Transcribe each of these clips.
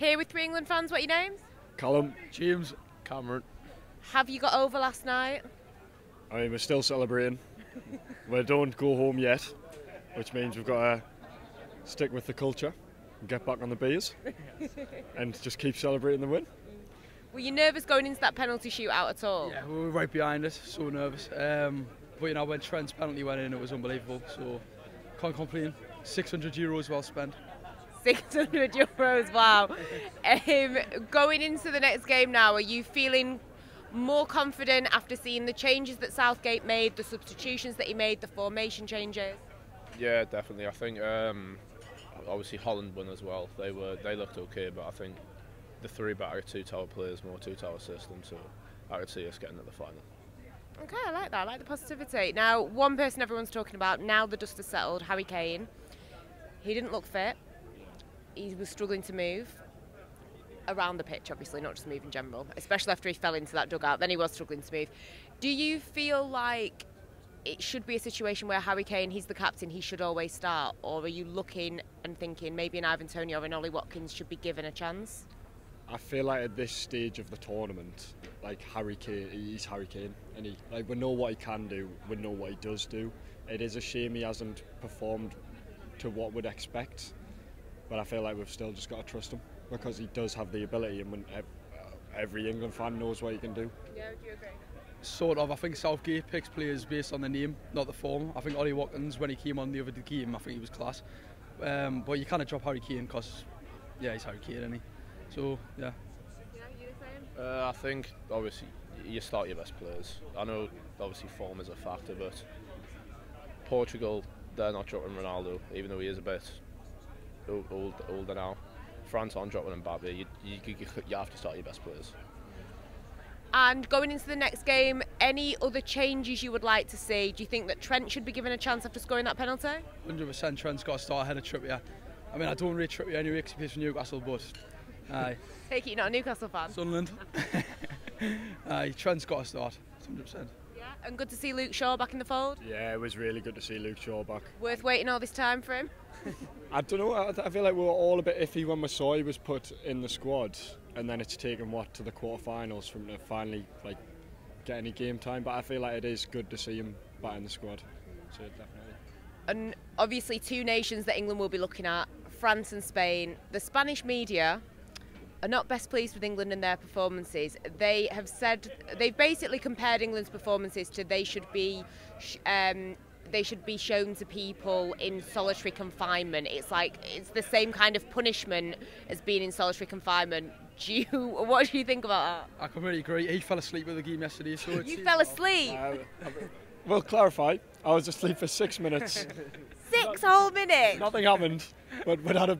Here with three England fans, what are your names? Callum, James, Cameron. Have you got over last night? I mean, we're still celebrating. We don't go home yet, which means we've got to stick with the culture and get back on the beers and just keep celebrating the win. Were you nervous going into that penalty shootout at all? Yeah, we were right behind it, so nervous. But you know, when Trent's penalty went in, it was unbelievable, so can't complain. €600 well spent. €600, wow. Going into the next game now, are you feeling more confident after seeing the changes that Southgate made, the substitutions that he made, the formation changes? Yeah, definitely. I think obviously Holland won as well. They looked okay, but I think the three better two-tower players, more two-tower system, so I could see us getting to the final. Okay, I like that. I like the positivity. Now, one person everyone's talking about, now the dust has settled, Harry Kane. He didn't look fit. He was struggling to move around the pitch, obviously, not just move in general, especially after he fell into that dugout. Then he was struggling to move. Do you feel like it should be a situation where Harry Kane, he's the captain, he should always start? Or are you looking and thinking maybe an Ivan Toney or an Ollie Watkins should be given a chance? I feel like at this stage of the tournament, like Harry Kane, he's Harry Kane, and we know what he can do, we know what he does do. It is a shame he hasn't performed to what we'd expect, but I feel like we've still just got to trust him because he does have the ability, and every England fan knows what he can do. Yeah, do you agree? Sort of. I think Southgate picks players based on the name, not the form. I think Ollie Watkins, when he came on the other game, I think he was class. But you can't drop Harry Kane because, yeah, he's Harry Kane, isn't he? So, yeah. Yeah, you the same? I think obviously you start your best players. I know obviously form is a factor, but Portugal, they're not dropping Ronaldo, even though he is a bit older now. France aren't dropping Mbappe. You have to start your best players. And going into the next game, any other changes you would like to see? Do you think that Trent should be given a chance after scoring that penalty? 100% Trent's got to start ahead of Trippier. I mean, I don't rate Trippier anyway because he plays for Newcastle, but aye. Take it you're not a Newcastle fan? Sunderland. Aye, Trent's got to start, 100%. Yeah, and good to see Luke Shaw back in the fold? Yeah, it was really good to see Luke Shaw back. Worth waiting all this time for him? I don't know, I feel like we were all a bit iffy when we saw he was put in the squad, and then it's taken to the quarterfinals for him to finally get any game time, but I feel like it is good to see him back in the squad, so definitely. And obviously two nations that England will be looking at, France and Spain. The Spanish media are not best pleased with England and their performances. They have said, they've basically compared England's performances to they should be shown to people in solitary confinement. It's like it's the same kind of punishment as being in solitary confinement. What do you think about that? I completely agree. He fell asleep with the game yesterday, so you fell asleep. Well, clarify. I was asleep for 6 minutes. 6 whole minutes. Nothing happened, but I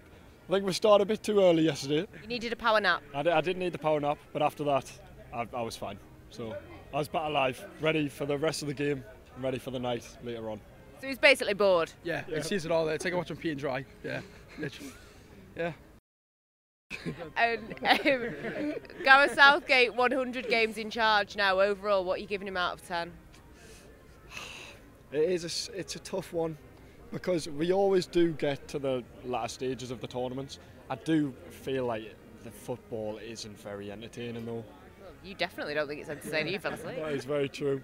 think we started a bit too early yesterday. You needed a power nap. I didn't need the power nap, but after that, I was fine. So I was back alive, ready for the rest of the game, and ready for the night later on. So he's basically bored. Yeah, it sees it all there. Take a watch on Pete and Dry. Yeah, literally. Yeah. And Gareth Southgate, 100 games in charge now. Overall, what are you giving him out of 10? It's a tough one because we always do get to the latter stages of the tournaments. I do feel like the football isn't very entertaining though. Well, you definitely don't think it's entertaining. You fell asleep. That is very true,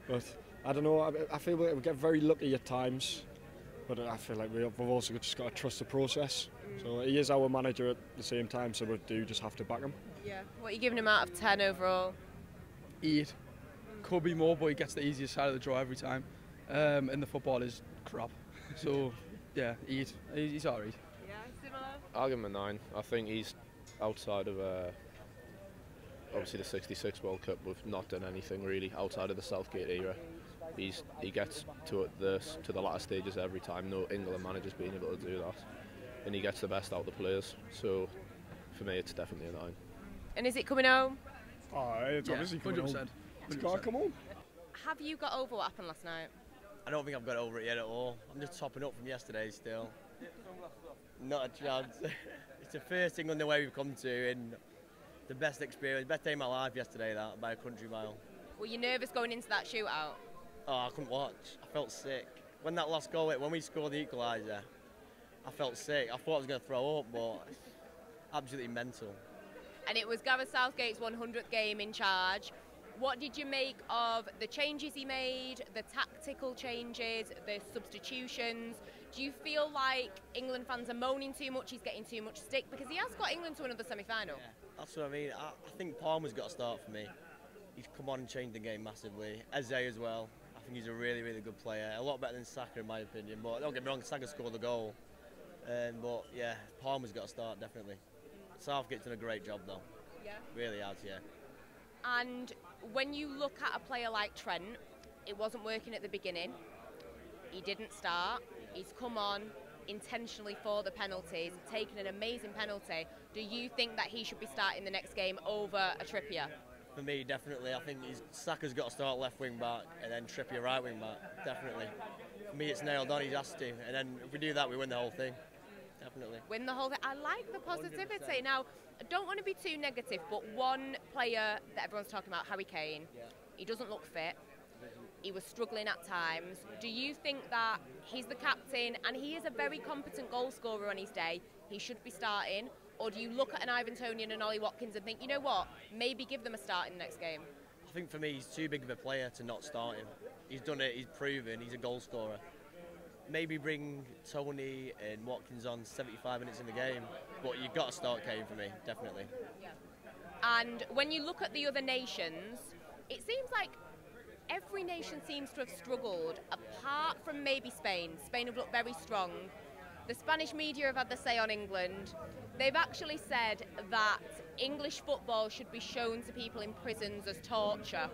but I don't know. I feel like we get very lucky at times, but I feel like we've also just got to trust the process. So he is our manager at the same time, so we do just have to back him. Yeah. What are you giving him out of 10 overall? 8. Could be more, but he gets the easiest side of the draw every time. And the football is crap. So, yeah, 8. He's alright. Yeah, similar. I'll give him a 9. I think he's outside of obviously the '66 World Cup. We've not done anything really outside of the Southgate era. He gets to the latter stages every time. No England manager's been able to do that, and he gets the best out of the players. So for me, it's definitely a 9. And is it coming home? Oh, it's obviously coming 100%. home. It's got to come home. Have you got over what happened last night? I don't think I've got over it yet at all. I'm just topping up from yesterday still. Not a chance. It's the first England away we've come to, and the best experience, best day of my life yesterday, that by a country mile. Were you nervous going into that shootout? Oh, I couldn't watch. I felt sick. When that last goal, when we scored the equaliser, I felt sick. I thought I was going to throw up, but absolutely mental. And it was Gareth Southgate's 100th game in charge. What did you make of the changes he made, the tactical changes, the substitutions? Do you feel like England fans are moaning too much, he's getting too much stick? Because he has got England to another semi-final. Yeah, that's what I mean. I think Palmer's got to start for me. He's come on and changed the game massively. Eze as well. I think he's a really, really good player. A lot better than Saka in my opinion. But don't get me wrong, Saka scored the goal. But yeah, Palmer's got to start definitely. Southgate's done a great job though. Yeah. Really has, yeah. And when you look at a player like Trent, it wasn't working at the beginning. He didn't start. He's come on intentionally for the penalties, taken an amazing penalty. Do you think that he should be starting the next game over a Trippier? For me, definitely. I think Saka's got to start left wing back and then Trippier right wing back. Definitely. For me, it's nailed on. He's asked to, and then if we do that, we win the whole thing. Definitely. Win the whole thing. I like the positivity. 100%. Now, I don't want to be too negative, but one player that everyone's talking about, Harry Kane, he doesn't look fit. He was struggling at times. Do you think that he's the captain and he is a very competent goal scorer on his day, he should be starting? Or do you look at an Ivan Toney and an Ollie Watkins and think, you know what, maybe give them a start in the next game? I think for me, he's too big of a player to not start him. He's done it, he's proven, he's a goal scorer. Maybe bring Toney and Watkins on 75 minutes in the game, but you've got to start Kane for me, definitely. Yeah. And when you look at the other nations, it seems like every nation seems to have struggled, apart from maybe Spain. Spain have looked very strong. The Spanish media have had the say on England. They've actually said that English football should be shown to people in prisons as torture.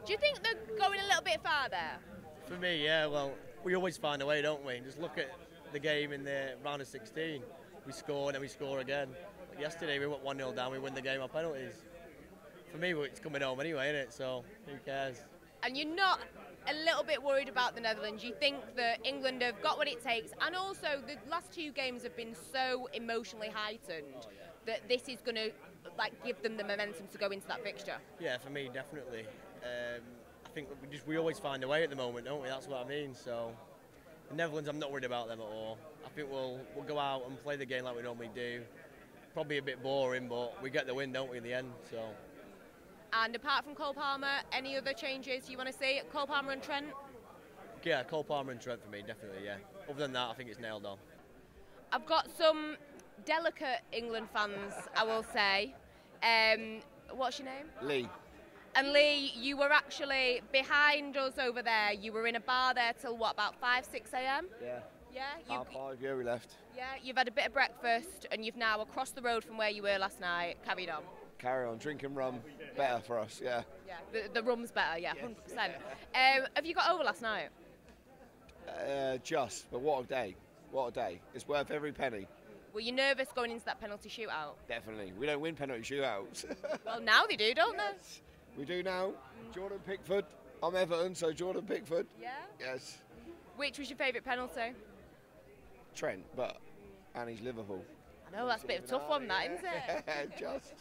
Do you think they're going a little bit far there? For me, yeah, well, we always find a way, don't we? Just look at the game in the round of 16. We score and then we score again. Like yesterday we went 1-0 down, we win the game on penalties. For me, it's coming home anyway, isn't it? So, who cares? And you're not a little bit worried about the Netherlands? You think that England have got what it takes, and also the last two games have been so emotionally heightened that this is going to give them the momentum to go into that fixture? Yeah, for me, definitely. I think we always find a way at the moment, don't we? That's what I mean. So, the Netherlands, I'm not worried about them at all. I think we'll go out and play the game like we normally do. Probably a bit boring, but we get the win, don't we, in the end? So. And apart from Cole Palmer, any other changes you want to see? Cole Palmer and Trent? Yeah, Cole Palmer and Trent for me, definitely, yeah. Other than that, I think it's nailed on. I've got some delicate England fans, I will say. What's your name? Lee. And Lee, you were actually behind us over there. You were in a bar there till what, about 5, 6 a.m? Yeah. Yeah? Half 5, yeah, we left. Yeah, you've had a bit of breakfast and you've now, across the road from where you were last night, carried on. Carry on, drinking rum, better for us, yeah. Yeah, the rum's better, yeah, 100%. Have you got over last night? Just, but what a day. What a day. It's worth every penny. Were you nervous going into that penalty shootout? Definitely. We don't win penalty shootouts. Well, now they do, don't they? We do now. Jordan Pickford. I'm Everton, so Jordan Pickford. Yeah? Yes. Which was your favourite penalty? Trent, and he's Liverpool. I know, that's a bit of a tough one, that, isn't it? Just.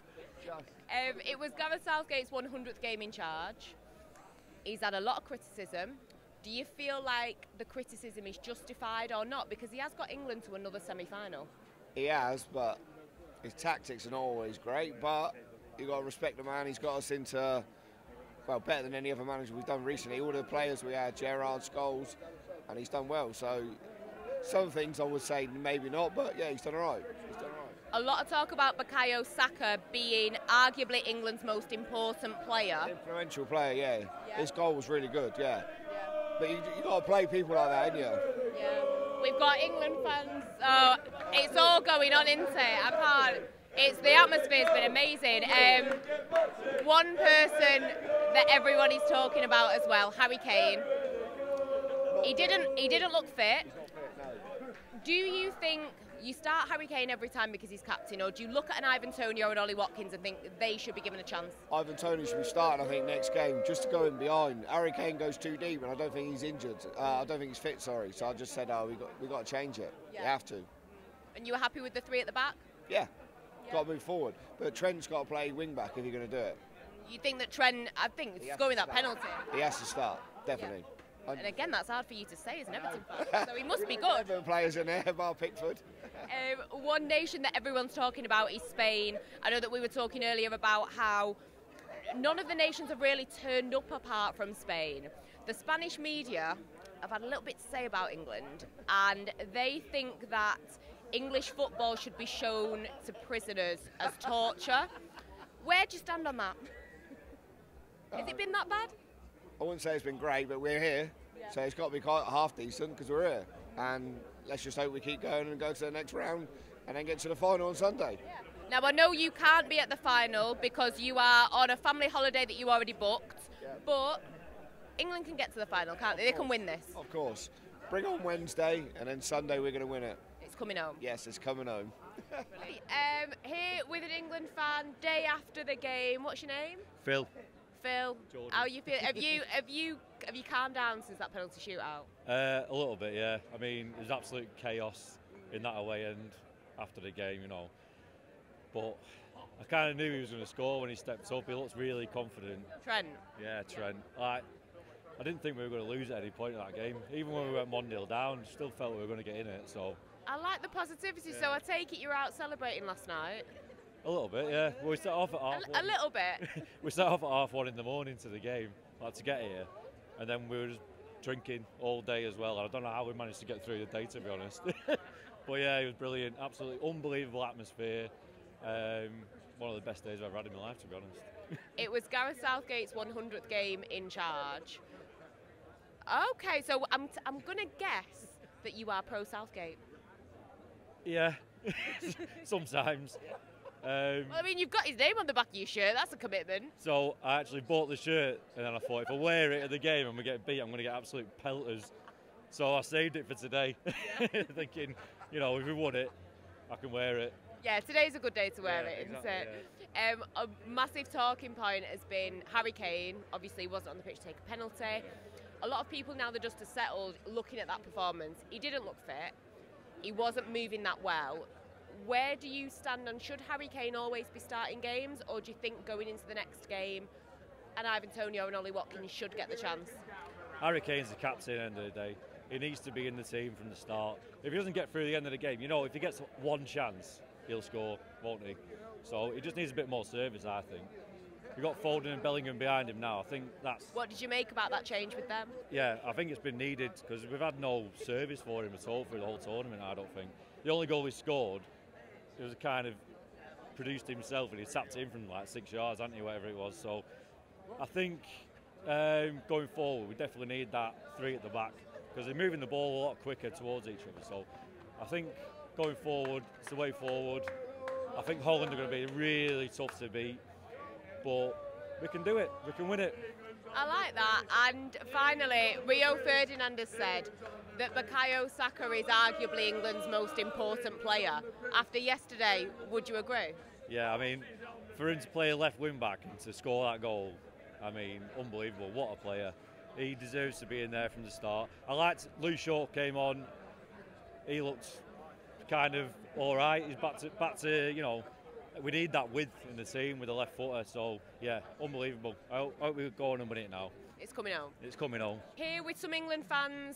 It was Gareth Southgate's 100th game in charge. He's had a lot of criticism. Do you feel like the criticism is justified or not? Because he has got England to another semi-final. He has, but his tactics are not always great, but you've got to respect the man. He's got us into, well, better than any other manager we've done recently. All the players we had, Gerrard, Scholes, and he's done well. So some things I would say maybe not, but yeah, he's done all right. He's done all right. A lot of talk about Bukayo Saka being arguably England's most important player. Influential player, yeah. His goal was really good, yeah. But you got to play people like that, haven't you? Yeah. We've got England fans, so it's all going on, isn't it? I can't. The atmosphere's been amazing. One person that everyone is talking about as well, Harry Kane. He didn't look fit. Do you think you start Harry Kane every time because he's captain, or do you look at an Ivan Toney or an Ollie Watkins and think they should be given a chance? Ivan Toney should be starting, I think, next game, just to go in behind. Harry Kane goes too deep, and I don't think he's injured. I don't think he's fit, sorry. So I just said, we got to change it. Yeah. You have to. And you were happy with the three at the back? Yeah. Got to move forward. But Trent's got to play wing back if you're going to do it. You think that Trent, I think, scoring that penalty? He has to start, definitely. And again, that's hard for you to say as an Everton fan, so he must be good. Everton players in there, bar Pickford. One nation that everyone's talking about is Spain. I know that we were talking earlier about how none of the nations have really turned up apart from Spain. The Spanish media have had a little bit to say about England, and they think that English football should be shown to prisoners as torture. Where do you stand on that? Has it been that bad? I wouldn't say it's been great, but we're here, so it's got to be quite half decent because we're here. And let's just hope we keep going and go to the next round and then get to the final on Sunday. Now, I know you can't be at the final because you are on a family holiday that you already booked, but England can get to the final, can't they? They can win this. Of course. Bring on Wednesday, and then Sunday we're going to win it. It's coming home. Yes, it's coming home. Here with an England fan, day after the game. What's your name? Phil. Phil. Jordan. How you feel? Have you calmed down since that penalty shootout? A little bit, yeah. I mean, there's absolute chaos in that away end after the game, you know. But I kind of knew he was going to score when he stepped up. He looks really confident. Trent. Yeah, Trent. I didn't think we were going to lose at any point in that game. Even when we went 1-0 down, still felt we were going to get in it. So I like the positivity. Yeah. So I take it you were out celebrating last night. A little bit, yeah. Well, we started off at half. A little bit. We started off at 1:30 in the morning to the game, like to get here, and then we were just drinking all day as well. I don't know how we managed to get through the day, to be honest. But yeah, it was brilliant. Absolutely unbelievable atmosphere. One of the best days I've ever had in my life, to be honest. It was Gareth Southgate's 100th game in charge. Okay, so I'm going to guess that you are pro Southgate. Yeah, sometimes. Well, I mean, you've got his name on the back of your shirt. That's a commitment. So I actually bought the shirt, and then I thought if I wear it at the game and we get beat, I'm going to get absolute pelters. So I saved it for today, thinking, you know, if we won it, I can wear it. Yeah, today's a good day to wear it, exactly, isn't it? A massive talking point has been Harry Kane. Obviously, he wasn't on the pitch to take a penalty. A lot of people, now the dust has settled, looking at that performance, he didn't look fit. He wasn't moving that well. Where do you stand on, should Harry Kane always be starting games, or do you think going into the next game, and Ivan Toney and Ollie Watkins should get the chance? Harry Kane's the captain at the end of the day. He needs to be in the team from the start. If he doesn't get through the end of the game, you know, if he gets one chance, he'll score, won't he? So he just needs a bit more service, I think. We've got Foden and Bellingham behind him now. I think that's... What did you make about that change with them? Yeah, I think it's been needed because we've had no service for him at all through the whole tournament, I don't think. The only goal he scored, it was kind of produced himself and he tapped it in from like 6 yards, hasn't he, whatever it was. So I think going forward, we definitely need that three at the back because they're moving the ball a lot quicker towards each other. So I think going forward, it's the way forward. I think Holland are going to be really tough to beat, but we can do it, we can win it. I like that. And finally, Rio Ferdinand has said that Bukayo Saka is arguably England's most important player. After yesterday, would you agree? Yeah, I mean, for him to play a left wing back and to score that goal, I mean, unbelievable. What a player. He deserves to be in there from the start. I liked Lou Shaw came on. He looked kind of all right. He's back to you know, we need that width in the team with the left footer. So yeah, unbelievable. I hope we go on and win it now. It's coming home. It's coming home. Here with some England fans.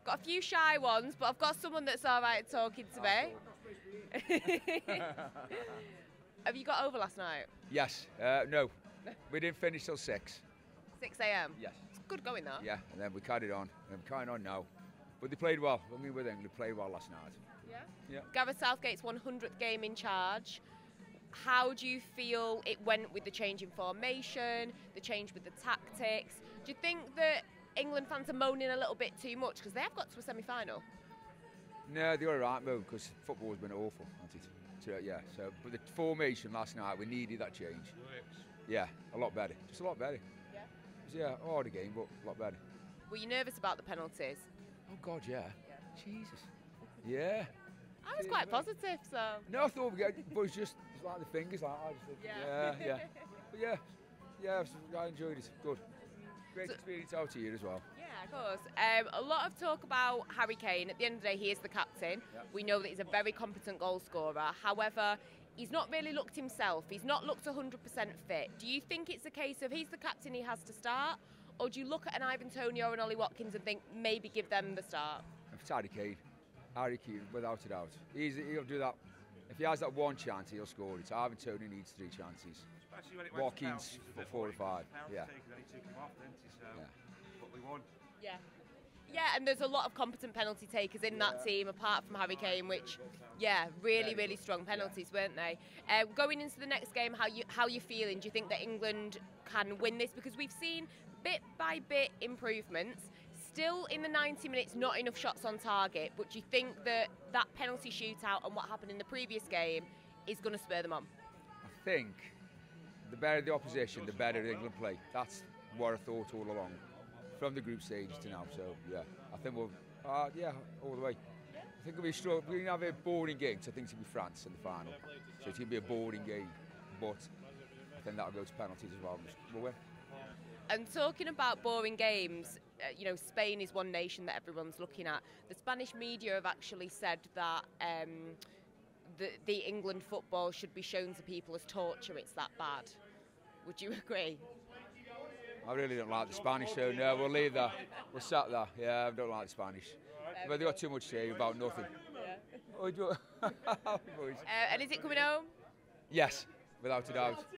Got a few shy ones, but I've got someone that's all right talking to me. Have you got over last night? Yes. No. We didn't finish till 6. 6 a.m? Yes. It's good going, though. Yeah, and then we carried on. And we're carrying on now. But they played well. I mean, with England, they played well last night. Yeah? Yeah. Gareth Southgate's 100th game in charge. How do you feel it went with the change in formation, the change with the tactics? Do you think that England fans are moaning a little bit too much because they have got to a semi-final? No, they're all right, move, because football has been awful, hasn't it? So, yeah, so, but the formation last night, we needed that change. Yeah, a lot better. Just a lot better. Yeah? It was, yeah, hard game, but a lot better. Were you nervous about the penalties? Oh, God, yeah. Jesus. Yeah. I was quite positive, so... No, I thought but it's just it's like the fingers, like I just think, yeah. But yeah, I enjoyed it. Good. Great experience out here as well. Yeah, of course. A lot of talk about Harry Kane. At the end of the day, he is the captain. Yep. We know that he's a very competent goal scorer. However, he's not really looked himself. He's not looked 100% fit. Do you think it's a case of he's the captain, he has to start? or do you look at an Ivan Toney or an Ollie Watkins and think maybe give them the start? It's Harry Kane, without a doubt. He'll do that. If he has that one chance, he'll score it. Ivan Toney needs 3 chances. Watkins for 4 or 5. Yeah. But we won. Yeah. Yeah, and there's a lot of competent penalty takers in that team, apart from Harry Kane, which, really strong penalties, weren't they? Going into the next game, how you feeling? Do you think that England can win this? Because we've seen bit by bit improvements. Still in the 90 minutes, not enough shots on target. But do you think that that penalty shootout and what happened in the previous game is going to spur them on? I think the better the opposition, the better England play. That's what I thought all along, from the group stage to now. So yeah, I think we'll, all the way. I think we'll be have a boring game. So I think it's going to be France in the final. So it's going to be a boring game, but I think that'll go to penalties as well. We'll win. And talking about boring games, Spain is one nation that everyone's looking at. The Spanish media have actually said that the England football should be shown to people as torture. It's that bad. Would you agree? I really don't like the Spanish, so no, we'll leave that. We'll sat there. Yeah, I don't like the Spanish. But they've got too much to say about nothing. And is it coming home? Yes, without a doubt.